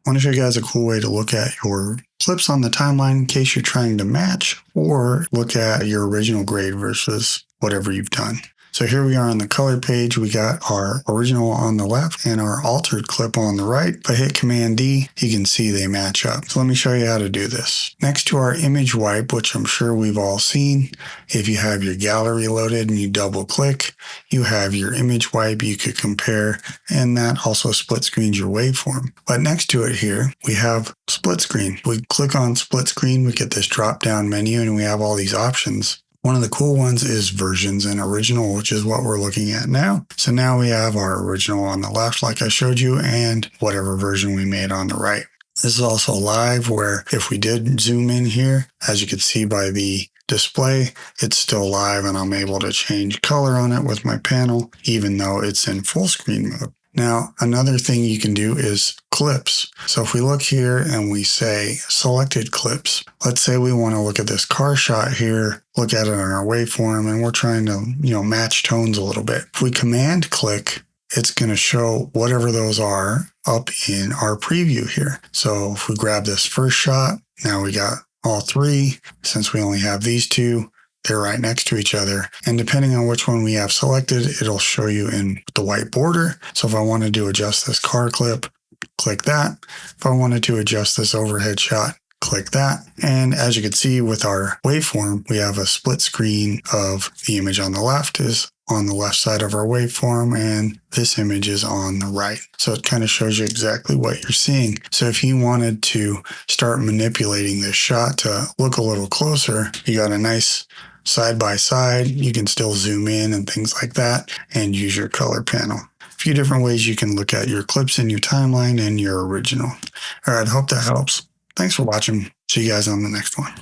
I want to show you guys a cool way to look at your clips on the timeline in case you're trying to match or look at your original grade versus whatever you've done. So here we are on the color page. We got our original on the left and our altered clip on the right. If I hit Command D, you can see they match up. So let me show you how to do this. Next to our image wipe, which I'm sure we've all seen, if you have your gallery loaded and you double click, you have your image wipe you could compare, and that also split screens your waveform. But next to it here, we have split screen. We click on split screen, we get this drop down menu and we have all these options. One of the cool ones is versions and original, which is what we're looking at now. So now we have our original on the left, like I showed you, and whatever version we made on the right. This is also live, where if we did zoom in here, as you can see by the display, it's still live and I'm able to change color on it with my panel, even though it's in full screen mode. Now, another thing you can do is clips. So if we look here and we say selected clips, let's say we want to look at this car shot here, look at it on our waveform, and we're trying to, match tones a little bit. If we command click, it's going to show whatever those are up in our preview here. So if we grab this first shot, now we got all three. Since we only have these two, they're right next to each other. And depending on which one we have selected, it'll show you in the white border. So if I wanted to adjust this car clip, click that. If I wanted to adjust this overhead shot, click that. And as you can see with our waveform, we have a split screen of the image on the left is on the left side of our waveform, and this image is on the right. So it kind of shows you exactly what you're seeing. So if you wanted to start manipulating this shot to look a little closer, you got a nice side by side. You can still zoom in and things like that and use your color panel. A few different ways you can look at your clips in your timeline and your original. All right, hope that helps. Thanks for watching. See you guys on the next one.